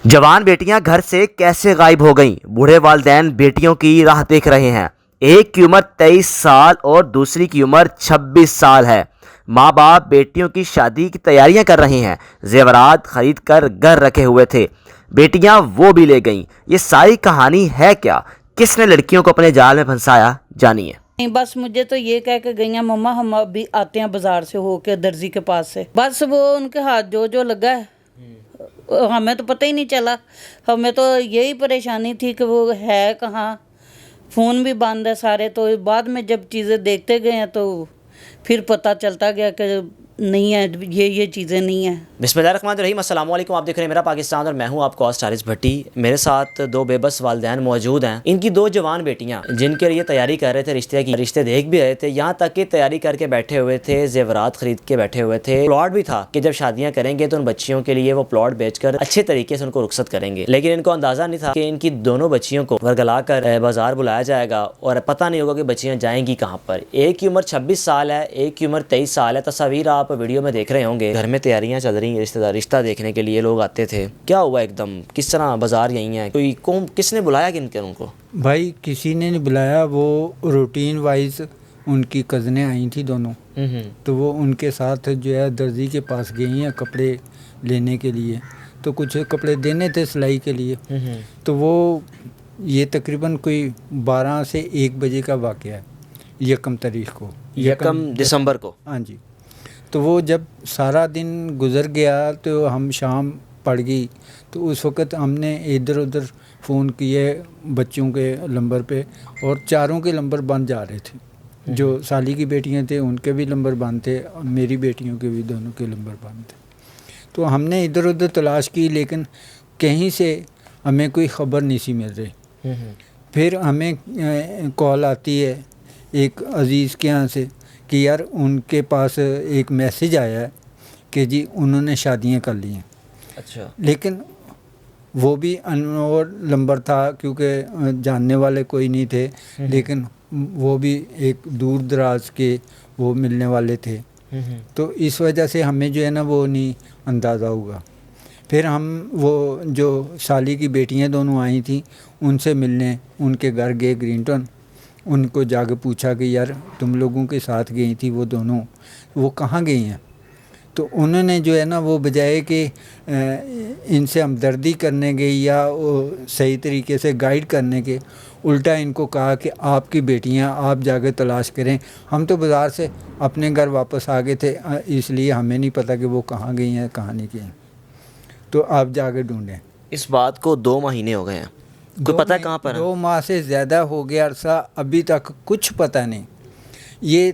जवान बेटियां घर से कैसे गायब हो गईं? बूढ़े वालिदैन बेटियों की राह देख रहे हैं। एक की उम्र 23 साल और दूसरी की उम्र 26 साल है। माँ बाप बेटियों की शादी की तैयारियां कर रहे हैं। जेवरात खरीद कर घर रखे हुए थे, बेटियां वो भी ले गईं। ये सारी कहानी है क्या? किसने लड़कियों को अपने जाल में फंसाया? जानिए। नहीं, बस मुझे तो ये कह के गई हैं, मम्मा हम अभी आते हैं बाजार से होके दर्जी के पास से। बस वो उनके हाथ जो लगा है, हमें तो पता ही नहीं चला। हमें तो यही परेशानी थी कि वो है कहाँ, फ़ोन भी बंद है सारे। तो बाद में जब चीज़ें देखते गए हैं तो फिर पता चलता गया कि नहीं है, ये चीज़ें नहीं है। बिस्मिल्लाहिर्रहमानिर्रहीम, अस्सलाम वालेकुम। आप देख रहे हैं मेरा पाकिस्तान और मैं हूं आपका होस्ट हारिस भट्टी। मेरे साथ दो बेबस वालिदैन मौजूद हैं। इनकी दो जवान बेटियां जिनके लिए तैयारी कर रहे थे, रिश्ते देख भी रहे थे, यहाँ तक कि तैयारी करके बैठे हुए थे, जेवरात खरीद के बैठे हुए थे। प्लॉट भी था कि जब शादियां करेंगे तो उन बच्चियों के लिए वो प्लॉट बेचकर अच्छे तरीके से उनको रुखसत करेंगे। लेकिन इनको अंदाजा नहीं था कि इनकी दोनों बच्चियों को वर्गला कर बाजार बुलाया जाएगा और पता नहीं होगा कि बच्चियां जाएंगी कहाँ पर। एक की उम्र 26 साल है, एक की उम्र 23 साल है। तस्वीर आप वीडियो में देख रहे होंगे। घर में तैयारियां चल रही हैं, रिश्ता देखने के लिए लोग आते थे। क्या हुआ एकदम, किस तरह बाजार यही है? कोई कौन, किसने बुलाया किन उनको? भाई किसी ने नहीं बुलाया, वो रूटीन वाइज उनकी कज़नें आई थी दोनों। तो वो उनके साथ जो है दर्जी के पास गई हैं कपड़े लेने के लिए। तो कुछ कपड़े देने थे सिलाई के लिए। तो वो ये तकरीबन कोई 12 से 1 बजे का वाक़या है, यकम तारीख को, यकम दिसंबर को। हाँ जी। तो वो जब सारा दिन गुज़र गया तो हम शाम पड़ गई। तो उस वक़्त हमने इधर उधर फ़ोन किए बच्चों के नंबर पे, और चारों के नंबर बंद जा रहे थे। जो साली की बेटियां थे उनके भी नंबर बंद थे, और मेरी बेटियों के भी दोनों के नंबर बंद थे। तो हमने इधर उधर तलाश की, लेकिन कहीं से हमें कोई ख़बर नहीं सी मिल रही। फिर हमें कॉल आती है एक अज़ीज़ के यहाँ से कि यार उनके पास एक मैसेज आया है कि जी उन्होंने शादियां कर ली हैं। अच्छा। लेकिन वो भी अननोन नंबर था, क्योंकि जानने वाले कोई नहीं थे। लेकिन वो भी एक दूर दराज के वो मिलने वाले थे। तो इस वजह से हमें जो है ना वो नहीं अंदाज़ा हुआ। फिर हम वो जो साली की बेटियां दोनों आई थी उनसे मिलने उनके घर गए ग्रीनटन। उनको जाके पूछा कि यार तुम लोगों के साथ गई थी वो दोनों, वो कहाँ गई हैं? तो उन्होंने जो है ना वो बजाय कि इनसे हमदर्दी करने के या सही तरीके से गाइड करने के, उल्टा इनको कहा कि आपकी बेटियां आप जाके तलाश करें, हम तो बाज़ार से अपने घर वापस आ गए थे, इसलिए हमें नहीं पता कि वो कहाँ गई हैं कहाँ नहीं गई, तो आप जाके ढूँढें। इस बात को 2 महीने हो गए हैं, कोई पता है कहाँ पर है? 2 माह से ज़्यादा हो गया अरसा, अभी तक कुछ पता नहीं। ये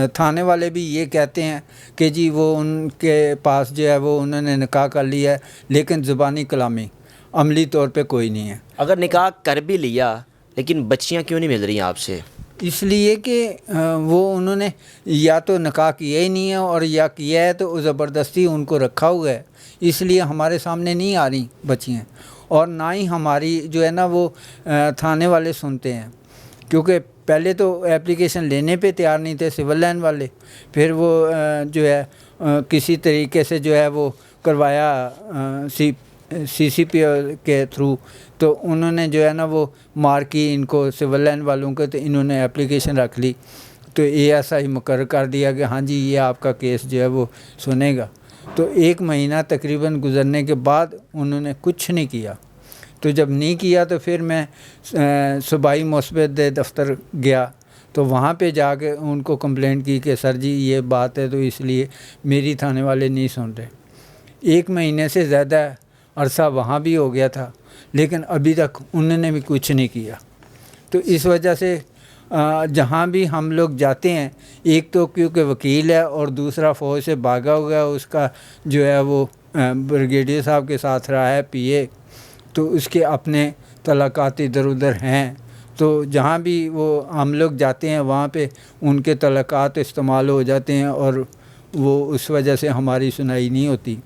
थाने वाले भी ये कहते हैं कि जी वो उनके पास जो है वो उन्होंने निकाह कर लिया है, लेकिन ज़ुबानी कलामी अमली तौर पे कोई नहीं है। अगर निकाह कर भी लिया लेकिन बच्चियां क्यों नहीं मिल रही आपसे? इसलिए कि वो उन्होंने या तो निकाह किया ही नहीं है, और या किया है तो ज़बरदस्ती उनको रखा हुआ है, इसलिए हमारे सामने नहीं आ रही बच्चियाँ। और ना ही हमारी जो है ना वो थाने वाले सुनते हैं, क्योंकि पहले तो एप्लीकेशन लेने पे तैयार नहीं थे सिविल लाइन वाले। फिर वो जो है किसी तरीके से जो है वो करवाया सीसीपी के थ्रू। तो उन्होंने जो है ना वो मार की इनको सिविल लाइन वालों को, तो इन्होंने एप्लीकेशन रख ली। तो एएसआई मुकर्रर कर दिया कि हाँ जी ये आपका केस जो है वो सुनेगा। तो 1 महीना तकरीबन गुजरने के बाद उन्होंने कुछ नहीं किया। तो जब नहीं किया तो फिर मैं सूबाई मुस्बत दफ्तर गया, तो वहाँ पे जाके उनको कंप्लेंट की कि सर जी ये बात है, तो इसलिए मेरी थाने वाले नहीं सुन रहे। 1 महीने से ज़्यादा अरसा वहाँ भी हो गया था, लेकिन अभी तक उन्होंने भी कुछ नहीं किया। तो इस वजह से जहाँ भी हम लोग जाते हैं, एक तो क्योंकि वकील है और दूसरा फ़ौज से भागा हुआ है, उसका जो है वो ब्रिगेडियर साहब के साथ रहा है पीए, तो उसके अपने तलाक़ात इधर उधर हैं। तो जहाँ भी वो हम लोग जाते हैं वहाँ पे उनके तलाक़ात इस्तेमाल हो जाते हैं, और वो उस वजह से हमारी सुनाई नहीं होती।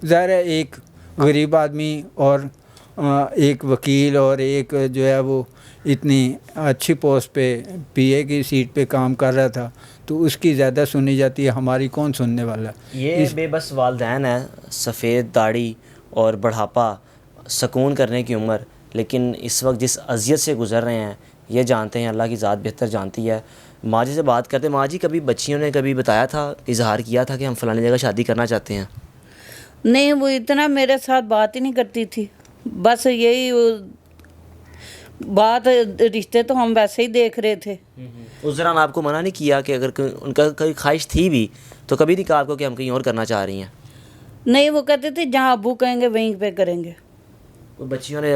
ज़ाहिर है एक गरीब आदमी और एक वकील और एक जो है वो इतनी अच्छी पोस्ट पे पीए की सीट पे काम कर रहा था, तो उसकी ज़्यादा सुनी जाती है, हमारी कौन सुनने वाला। ये बेबस वालिदैन है, सफ़ेद दाढ़ी और बढ़ापा, सुकून करने की उम्र, लेकिन इस वक्त जिस अज़ियत से गुज़र रहे हैं ये जानते हैं, अल्लाह की ज़ात बेहतर जानती है। माँ जी से बात करते हैं। माँ जी, कभी बच्चियों ने कभी बताया था, इजहार किया था कि हम फ़लानी जगह शादी करना चाहते हैं? नहीं, वो इतना मेरे साथ बात ही नहीं करती थी। बस यही बात, रिश्ते तो हम वैसे ही देख रहे थे। उस दौरान आपको मना नहीं किया कि अगर उनका कोई ख्वाहिश थी भी तो कभी नहीं कहा आपको कि हम कहीं और करना चाह रही हैं? नहीं, वो कहते थे जहाँ अब्बू कहेंगे वहीं पे करेंगे। कोई बच्चियों ने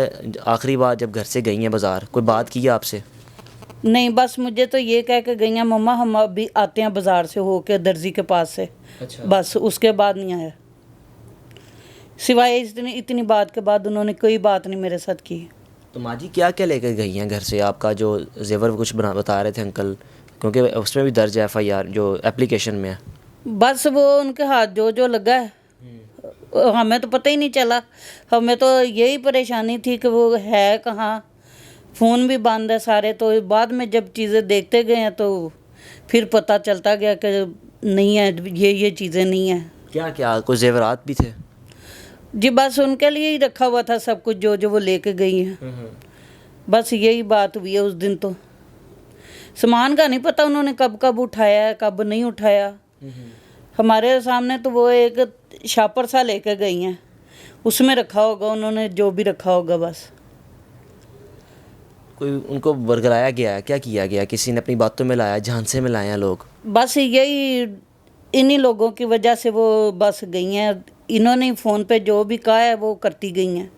आखिरी बार जब घर से गई हैं बाज़ार, कोई बात की है आपसे? नहीं, बस मुझे तो ये कह के गई हैं, मम्मा हम अभी आते हैं बाज़ार से होके दर्जी के पास से। अच्छा। बस उसके बाद नहीं आया। सिवाय इतनी बात के बाद उन्होंने कोई बात नहीं मेरे साथ की। तो माँ जी, क्या क्या लेकर गई हैं घर से? आपका जो जेवर कुछ बता रहे थे अंकल, क्योंकि उसमें भी दर्ज है FIR जो एप्लीकेशन में है। बस वो उनके हाथ जो लगा है, हमें तो पता ही नहीं चला। हमें तो यही परेशानी थी कि वो है कहाँ, फ़ोन भी बंद है सारे। तो बाद में जब चीज़ें देखते गए हैं तो फिर पता चलता गया कि नहीं है, ये चीज़ें नहीं हैं। क्या क्या कोई जेवरात भी थे? जी, बस उनके लिए ही रखा हुआ था सब कुछ जो वो लेके गई हैं। बस यही बात हुई है उस दिन। तो सामान का नहीं पता उन्होंने कब कब उठाया है, कब नहीं उठाया। हमारे सामने तो वो एक शापर सा लेके गई हैं, उसमें रखा होगा उन्होंने जो भी रखा होगा। बस कोई उनको बरगलाया गया है? क्या किया गया? किसी ने अपनी बातों में लाया, झांसे में लाए हैं लोग? बस यही इन्हीं लोगों की वजह से वो बस गई हैं। इन्होंने फ़ोन पे जो भी कहा है वो करती गई हैं।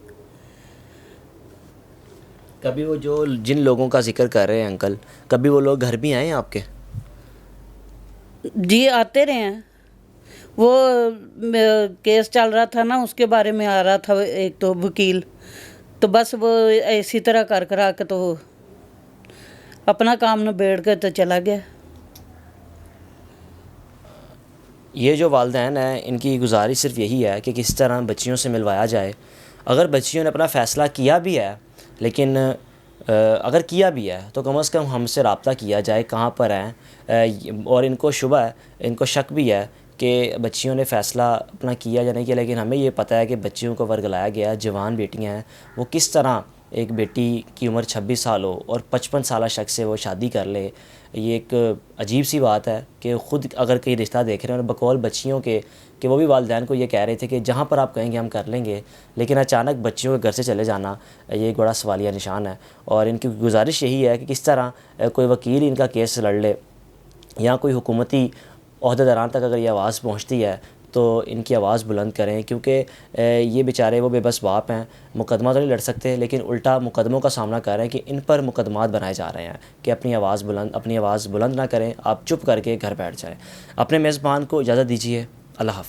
कभी वो जो जिन लोगों का जिक्र कर रहे हैं अंकल, कभी वो लोग घर भी आए हैं आपके? जी, आते रहे हैं। वो केस चल रहा था ना, उसके बारे में आ रहा था एक तो वकील। तो बस वो इसी तरह कर करा के तो अपना काम निबेड़ के तो चला गया। ये जो वालिदैन हैं इनकी गुजारिश सिर्फ यही है कि किस तरह बच्चियों से मिलवाया जाए। अगर बच्चियों ने अपना फ़ैसला किया भी है, लेकिन अगर किया भी है तो कम से कम हमसे रब्ता किया जाए कहाँ पर हैं। और इनको शुबा है, इनको शक भी है कि बच्चियों ने फ़ैसला अपना किया या नहीं किया, लेकिन हमें ये पता है कि बच्चियों को वर्गलाया गया। जवान बेटियां हैं, वो किस तरह एक बेटी की उम्र 26 साल हो और 55 साल शख्स से वो शादी कर ले, ये एक अजीब सी बात है कि ख़ुद अगर कहीं रिश्ता देख रहे हैं और बकौल बच्चियों के कि वो भी वालिदैन को ये कह रहे थे कि जहाँ पर आप कहेंगे हम कर लेंगे, लेकिन अचानक बच्चियों के घर से चले जाना ये एक बड़ा सवालिया निशान है। और इनकी गुजारिश यही है कि किस तरह कोई वकील इनका केस लड़ ले या कोई हुकूमती अहदेदारान तक अगर ये आवाज़ पहुँचती है तो इनकी आवाज़ बुलंद करें, क्योंकि ये बेचारे वो बेबस बाप हैं, मुकदमा तो नहीं लड़ सकते, लेकिन उल्टा मुकदमों का सामना कर रहे हैं कि इन पर मुकदमात बनाए जा रहे हैं कि अपनी आवाज़ बुलंद ना करें, आप चुप करके घर बैठ जाएं। अपने मेज़बान को इजाज़त दीजिए। अल्लाह हाफ़िज़।